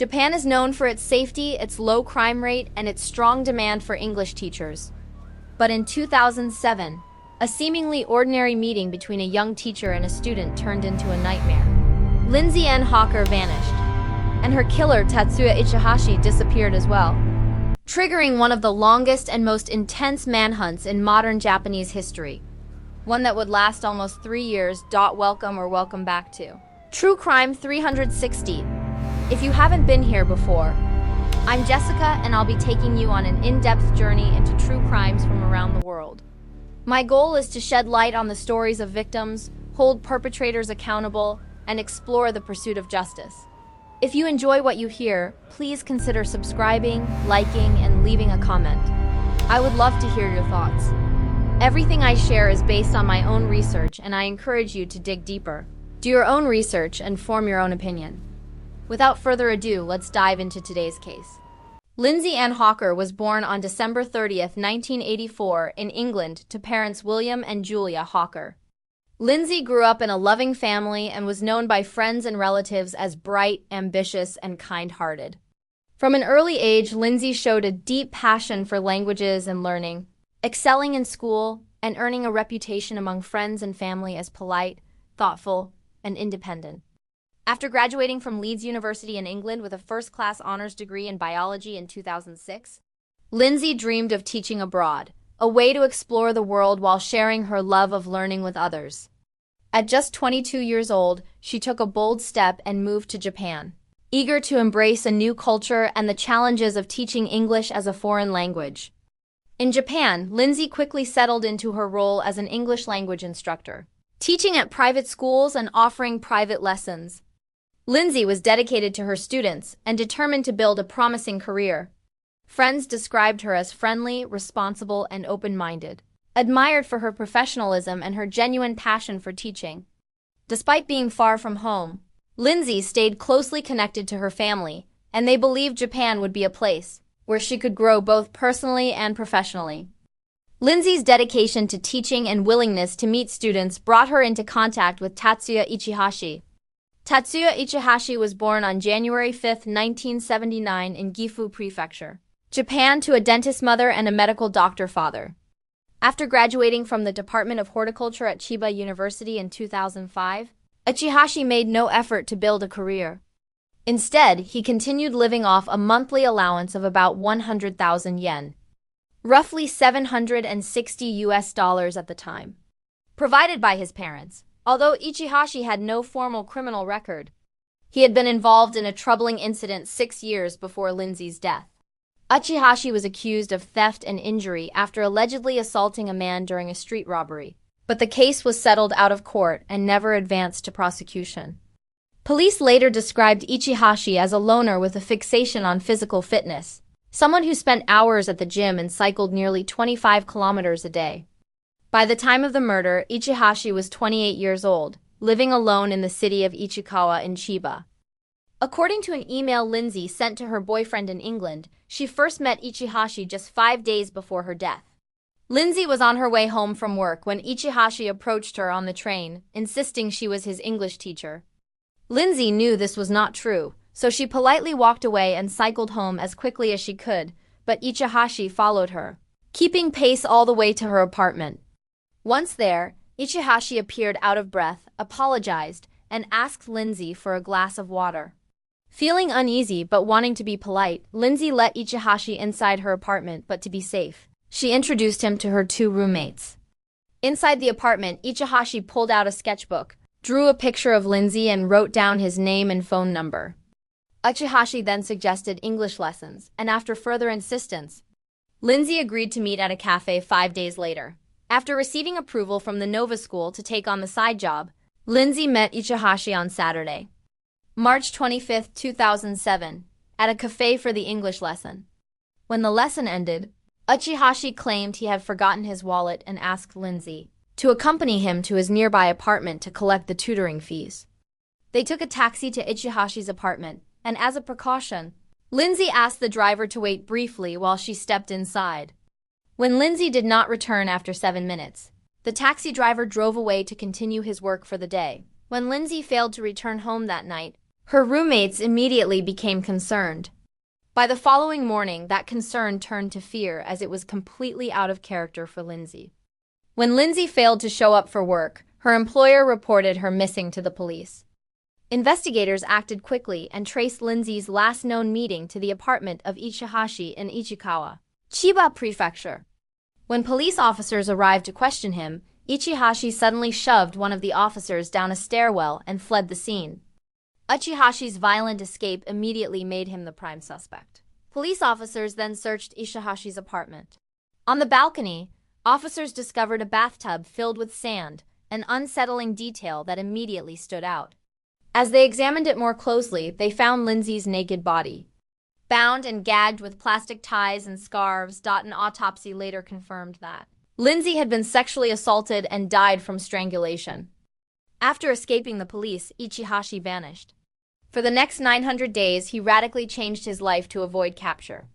Japan is known for its safety, its low crime rate, and its strong demand for English teachers. But in 2007, a seemingly ordinary meeting between a young teacher and a student turned into a nightmare. Lindsay N. Hawker vanished, and her killer, Tatsuya Ichihashi, disappeared as well, triggering one of the longest and most intense manhunts in modern Japanese history. One that would last almost 3 years. Welcome or welcome back to True Crime 360. If you haven't been here before, I'm Jessica, and I'll be taking you on an in-depth journey into true crimes from around the world. My goal is to shed light on the stories of victims, hold perpetrators accountable, and explore the pursuit of justice. If you enjoy what you hear, please consider subscribing, liking, and leaving a comment. I would love to hear your thoughts. Everything I share is based on my own research, and I encourage you to dig deeper. Do your own research and form your own opinion. Without further ado, let's dive into today's case. Lindsay Ann Hawker was born on December 30th, 1984, in England to parents William and Julia Hawker. Lindsay grew up in a loving family and was known by friends and relatives as bright, ambitious, and kind-hearted. From an early age, Lindsay showed a deep passion for languages and learning, excelling in school and earning a reputation among friends and family as polite, thoughtful, and independent. After graduating from Leeds University in England with a first-class honors degree in biology in 2006, Lindsay dreamed of teaching abroad, a way to explore the world while sharing her love of learning with others. At just 22 years old, she took a bold step and moved to Japan, eager to embrace a new culture and the challenges of teaching English as a foreign language. In Japan, Lindsay quickly settled into her role as an English language instructor, teaching at private schools and offering private lessons. Lindsay was dedicated to her students and determined to build a promising career. Friends described her as friendly, responsible, and open-minded, admired for her professionalism and her genuine passion for teaching. Despite being far from home, Lindsay stayed closely connected to her family, and they believed Japan would be a place where she could grow both personally and professionally. Lindsay's dedication to teaching and willingness to meet students brought her into contact with Tatsuya Ichihashi. Tatsuya Ichihashi was born on January 5, 1979 in Gifu Prefecture, Japan, to a dentist mother and a medical doctor father. After graduating from the Department of Horticulture at Chiba University in 2005, Ichihashi made no effort to build a career. Instead, he continued living off a monthly allowance of about 100,000 yen, roughly $760 at the time, provided by his parents. Although Ichihashi had no formal criminal record, he had been involved in a troubling incident 6 years before Lindsay's death. Ichihashi was accused of theft and injury after allegedly assaulting a man during a street robbery, but the case was settled out of court and never advanced to prosecution. Police later described Ichihashi as a loner with a fixation on physical fitness, someone who spent hours at the gym and cycled nearly 25 kilometers a day. By the time of the murder, Ichihashi was 28 years old, living alone in the city of Ichikawa in Chiba. According to an email Lindsay sent to her boyfriend in England, she first met Ichihashi just 5 days before her death. Lindsay was on her way home from work when Ichihashi approached her on the train, insisting she was his English teacher. Lindsay knew this was not true, so she politely walked away and cycled home as quickly as she could, but Ichihashi followed her, keeping pace all the way to her apartment. Once there, Ichihashi appeared out of breath, apologized, and asked Lindsay for a glass of water. Feeling uneasy but wanting to be polite, Lindsay let Ichihashi inside her apartment, but to be safe, she introduced him to her 2 roommates. Inside the apartment, Ichihashi pulled out a sketchbook, drew a picture of Lindsay, and wrote down his name and phone number. Ichihashi then suggested English lessons, and after further insistence, Lindsay agreed to meet at a cafe 5 days later. After receiving approval from the Nova School to take on the side job, Lindsay met Ichihashi on Saturday, March 25, 2007, at a cafe for the English lesson. When the lesson ended, Ichihashi claimed he had forgotten his wallet and asked Lindsay to accompany him to his nearby apartment to collect the tutoring fees. They took a taxi to Ichihashi's apartment, and as a precaution, Lindsay asked the driver to wait briefly while she stepped inside. When Lindsay did not return after 7 minutes, the taxi driver drove away to continue his work for the day. When Lindsay failed to return home that night, Her roommates immediately became concerned. By the following morning, that concern turned to fear as it was completely out of character for Lindsay. When Lindsay failed to show up for work, her employer reported her missing to the police. Investigators acted quickly and traced Lindsay's last known meeting to the apartment of Ichihashi in Ichikawa, Chiba Prefecture. When police officers arrived to question him, Ichihashi suddenly shoved one of the officers down a stairwell and fled the scene. Ichihashi's violent escape immediately made him the prime suspect. Police officers then searched Ichihashi's apartment. On the balcony, officers discovered a bathtub filled with sand, an unsettling detail that immediately stood out. As they examined it more closely, they found Lindsay's naked body, bound and gagged with plastic ties and scarves. An autopsy later confirmed that Lindsay had been sexually assaulted and died from strangulation. After escaping the police, Ichihashi vanished. For the next 900 days, he radically changed his life to avoid capture.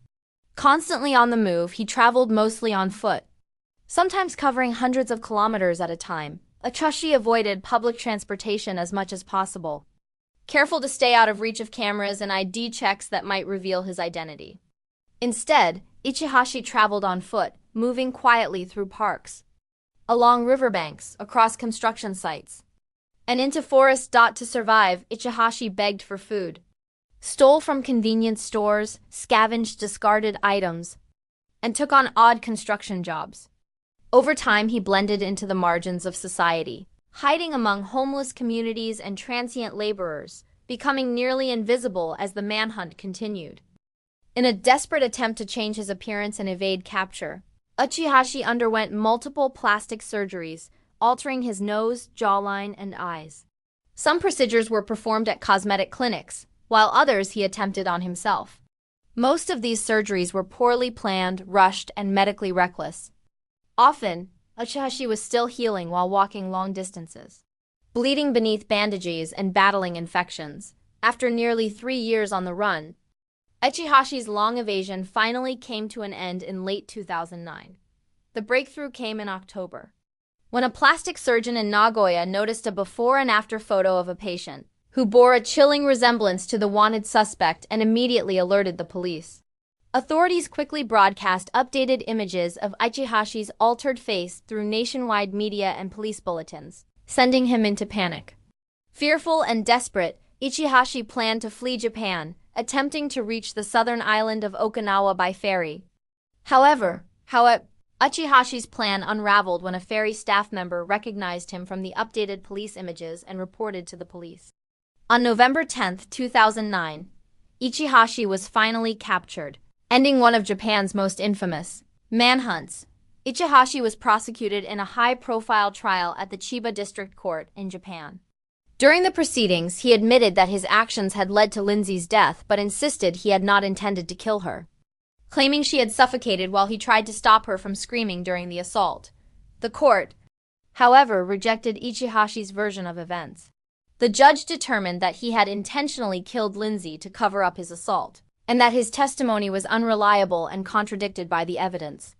Constantly on the move, he traveled mostly on foot, sometimes covering hundreds of kilometers at a time. Ichihashi avoided public transportation as much as possible, careful to stay out of reach of cameras and ID checks that might reveal his identity. Instead, Ichihashi traveled on foot, moving quietly through parks, along riverbanks, across construction sites, and into forests. To survive, Ichihashi begged for food, stole from convenience stores, scavenged discarded items, and took on odd construction jobs. Over time, he blended into the margins of society, hiding among homeless communities and transient laborers, becoming nearly invisible as the manhunt continued. In a desperate attempt to change his appearance and evade capture, Ichihashi underwent multiple plastic surgeries, altering his nose, jawline, and eyes. Some procedures were performed at cosmetic clinics, while others he attempted on himself. Most of these surgeries were poorly planned, rushed, and medically reckless. Often, Ichihashi was still healing while walking long distances, bleeding beneath bandages and battling infections. After nearly 3 years on the run, Ichihashi's long evasion finally came to an end in late 2009. The breakthrough came in October, when a plastic surgeon in Nagoya noticed a before and after photo of a patient who bore a chilling resemblance to the wanted suspect and immediately alerted the police. Authorities quickly broadcast updated images of Ichihashi's altered face through nationwide media and police bulletins, sending him into panic. Fearful and desperate, Ichihashi planned to flee Japan, attempting to reach the southern island of Okinawa by ferry. However, Ichihashi's plan unraveled when a ferry staff member recognized him from the updated police images and reported to the police. On November 10, 2009, Ichihashi was finally captured, ending one of Japan's most infamous manhunts. Ichihashi was prosecuted in a high-profile trial at the Chiba District Court in Japan. During the proceedings, he admitted that his actions had led to Lindsay's death but insisted he had not intended to kill her, claiming she had suffocated while he tried to stop her from screaming during the assault. The court, however, rejected Ichihashi's version of events. The judge determined that he had intentionally killed Lindsay to cover up his assault, and that his testimony was unreliable and contradicted by the evidence.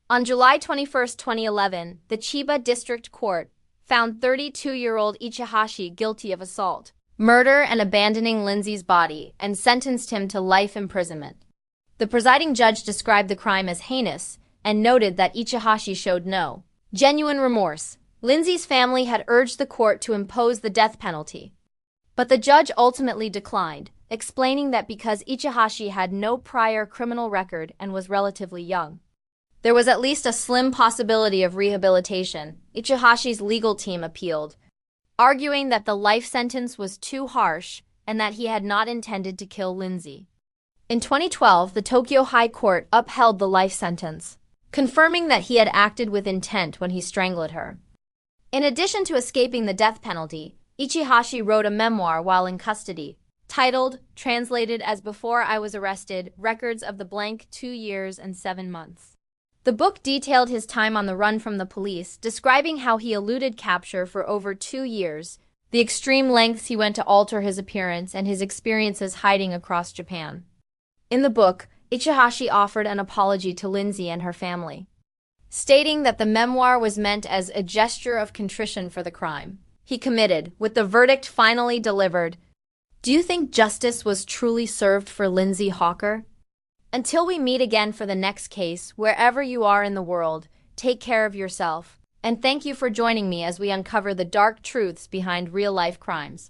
On July 21, 2011, the Chiba District Court found 32-year-old Ichihashi guilty of assault, murder, and abandoning Lindsay's body, and sentenced him to life imprisonment. The presiding judge described the crime as heinous and noted that Ichihashi showed no genuine remorse. Lindsay's family had urged the court to impose the death penalty, but the judge ultimately declined, explaining that because Ichihashi had no prior criminal record and was relatively young, there was at least a slim possibility of rehabilitation. Ichihashi's legal team appealed, arguing that the life sentence was too harsh and that he had not intended to kill Lindsay. In 2012, the Tokyo High Court upheld the life sentence, confirming that he had acted with intent when he strangled her. In addition to escaping the death penalty, Ichihashi wrote a memoir while in custody, titled, translated as Before I Was Arrested, Records of the Blank 2 Years and 7 Months. The book detailed his time on the run from the police, describing how he eluded capture for over 2 years, the extreme lengths he went to alter his appearance, and his experiences hiding across Japan. In the book, Ichihashi offered an apology to Lindsay and her family, stating that the memoir was meant as a gesture of contrition for the crime he committed. With the verdict finally delivered, Do you think justice was truly served for Lindsay Hawker? Until we meet again for the next case, wherever you are in the world, take care of yourself. And thank you for joining me as we uncover the dark truths behind real-life crimes.